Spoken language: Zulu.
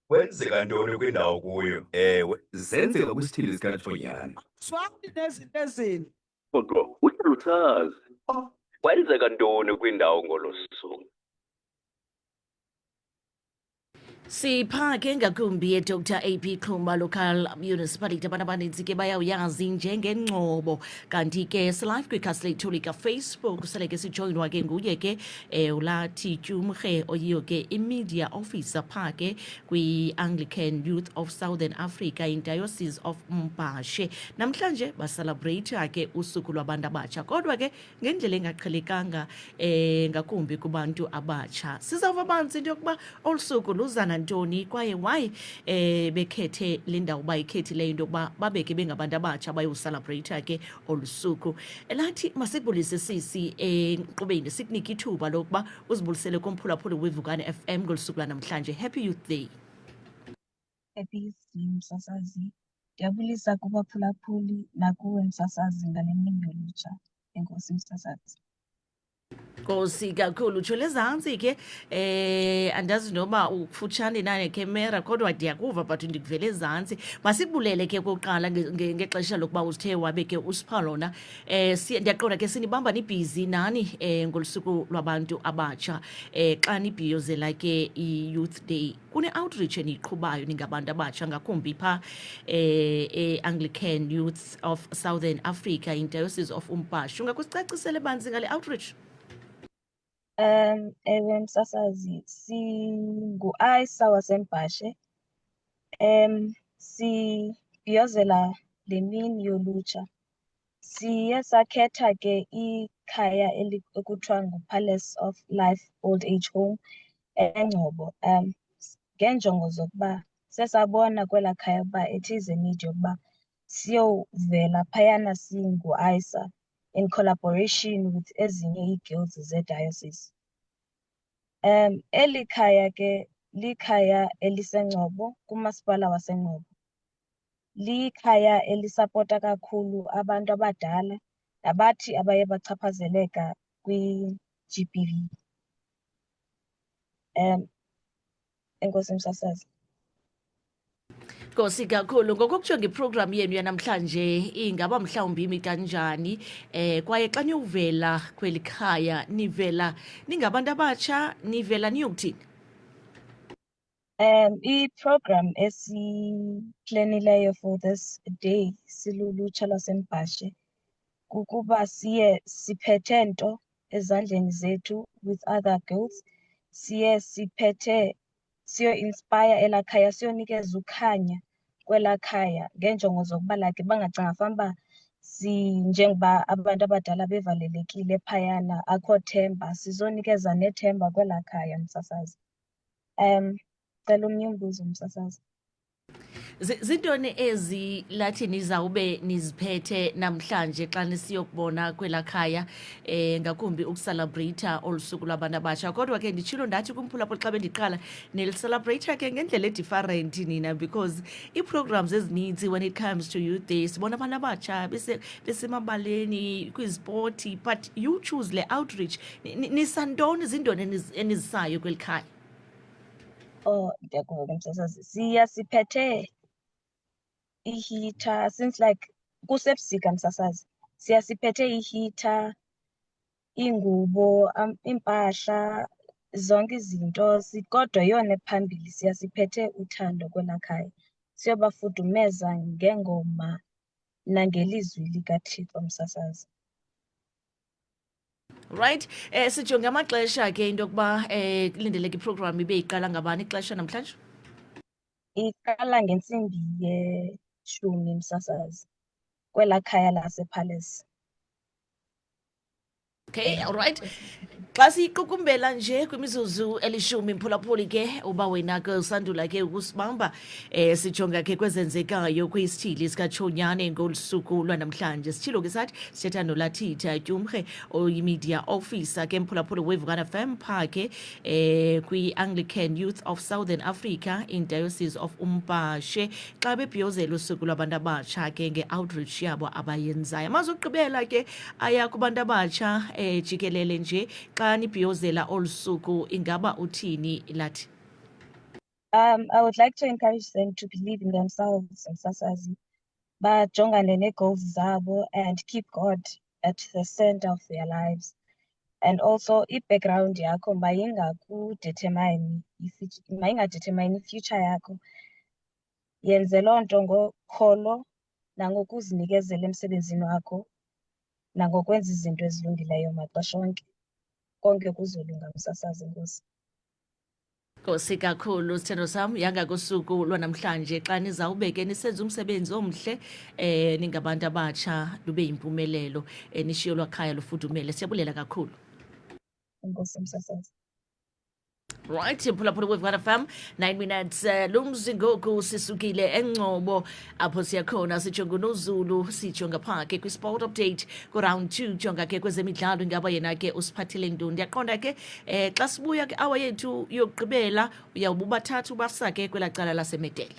Kwenzeka ntoni kwindawo kuyo? Ewe, zenzeka kwisithili sikatshonyana. Swami nezinto ezini. Kodwa uyalusazi. Kwenzeka ntoni kwindawo ngolo suku? Siphake ngakumbi Dr. AP Xuma Local Municipality abantu abaninzi ke bayawuyazi njengengcobo kanti ke silive kwikhasi lethu lika-Facebook sele ke sijoyinwa ke nguye ke ulathi Tyumrhe oyiyo ke i-media officer phaa ke kwi-Anglican Youth of Southern Africa in Diocese of Mpashe. Namhlanje baselebrate ke usuku lwabantu abatsha kodwa ke ngendlela engaqhelekanga ngakumbi kubantu abatsha. Sizawuva banzi into yokuba olu suku luzana ntoni kwaye why bekhethe le ndawo bayikhethileyo into yokuba babeke bengabantu abatsha bayoselebrate ke olu suku. Elathi masikubulise sisi enkqubeni sikunike ithuba lokuba uzibulisele kumphulaphuli weVukane FM ngolu suku lanamhlanje. Happy Youth Day. Happy msasazi. Ndiyabulisa kubaphulaphuli nakuwe msasazi ngale mini yolutsha. Enkosi msasazi. Nkosi kakhulu utsho lezantsi ke andazi noba ukufutshane nanekhemera kodwa ndiyakuva but ndikuvele ezantsi. Masikubulele ke kokuqala ngexesha lokuba uzithe wabe ke usipha lona. Ndiyaqonda ke sinibamba nibhizi nani ngolu suku lwabantu abatsha xa nibhiyozela ke i-Youth Day. Kune-outreach eniyiqhubayo ningabantu abatsha ngakumbi phaa Anglican Youth of Southern Africa in Diocese of Mpashe. Ungakusicacisele banzi ngale outreach? Ewe msasazi, singu-Isa waseMpashe. Sibhiyozela le mini yolutsha. Siye sakhetha ke ikhaya ekuthiwa nguPalace of Life Old Age Home eNgcobo. Ngeenjongo zokuba sesabona kwelaa khaya ukuba it is a need yokuba siyovela phayana singu-Isa in collaboration with ezinye ii-guilds ze-diocese. Eli khaya ke likhaya eliseNgcobo kumasipala waseNgcobo. Likhaya elisapota kakhulu abantu abadala nabathi abaye bachaphazeleka kwi-GBV. Enkosi msasazi. Nkosi kakhulu ngokokujonga iprogram yenu yanamhlanje ingaba mhlawumbi imi kanjani kwaye xa niyovela kweli khaya nivela ningabantu abatsha nivela niyokuthini? I-program esiplanileyo for this day silulutsha lwaseMpashe kukuba siye siphethe nto ezandleni zethu with other girls. Siye siphethe siyo-inspire elaa khaya, siyonikeza ukhanya kwelaa khaya ngeenjongo zokuba like bangacinga fanuba njengoba abantu abadala bevalelekile phayana akho themba, sizonikeza nethemba kwelaa khaya msasazi. Cela omnye umbuzo msasazi. Zintoni ezi lathi nizawube niziphethe namhlanje xa nisiyokubona kwelaa khaya ngakumbi ukuselebreyitha olu suku lwabantu abatsha? Kodwa ke nditshilo ndathi kumphulaphuli xa bendiqala niliselebreyitha ke ngendlela edifferent nina because ii-programs ezininzi when it comes to Youth Day sibona abantu abatsha besemabaleni kwizipoti but you choose le outreach. Nisantoni zintoni enizisayo kweli khaya? Ndiyakuva msasazi. Siya siphethe ihita since like kusebusika msasazi. Siya siphethe ihita, ingubo, impahla, zonke izinto. Kodwa yeyona ephambili siya siphethe uthando kwelaa khaya. Siyobafudumeza ngengoma nangelizwi likaThixo msasazi. Right, sijonge amaxesha ke into yokuba kulindeleke iprogram ibe iqala ngabani ixesha namhlanje? Iqala ngentsimbi ye-10 msasazi kwelaa khaya lasePalace. Okay, all right. Xa siyiqukumbela nje kwimizuzu elishumi mphulaphuli ke uba wena ke usandula ke ukusibamba sijonga ke kwezenzekayo kwisithili sikatshonyane ngolu suku lwanamhlanje. Sitshilo ke sathi sithetha nolathitha Tyumrhe oyi-media officer ke mphulaphuli weVukane FM phaa ke kwi-Anglican Youth of Southern Africa in Diocese of Mpashe xa bebhiyozela usuku lwabantu abatsha ke nge-outreach yabo abayenzayo. Amazokugqibela ke aya kubantu abatsha jikelele nje xa nibhiyozela olu suku ingaba uthini lathi? I would like to encourage them to believe in themselves and Sasazi, bajongane nee-goals zabo and keep God at the center of their lives. And also, i-background yakho mayingadetermine i-future yakho. Yenze loo nto ngokholo nangokuzinikezela emsebenzini wakho nangokwenza izinto ezilungileyo maxesha onke. Konke kuzolunga Msasazi, Nkosi. Nkosi kakhulu sithando sam yangakusuku lwanamhlanje xa nizawubeke nisenza umsebenzi omhle ningabantu abatsha lube yimpumelelo nishiyo lwakhaya lufudumele. Siyabulela kakhulu. Nkosi Msasazi. Right, phulaphula kweVana FM 9 minutes lumzi ngoku sisukile eNgcobo apho siyakhona sijonga noZulu sijonga phake kwi-sport update ku-round 2 jonga ke kwezemidlalo ingaba yena ke usiphathele ntoni. Ndiyaqonda ke xa sibuya ke awa yethu yokugqibela uyawububathathu basake kwelaa cala laseMedela.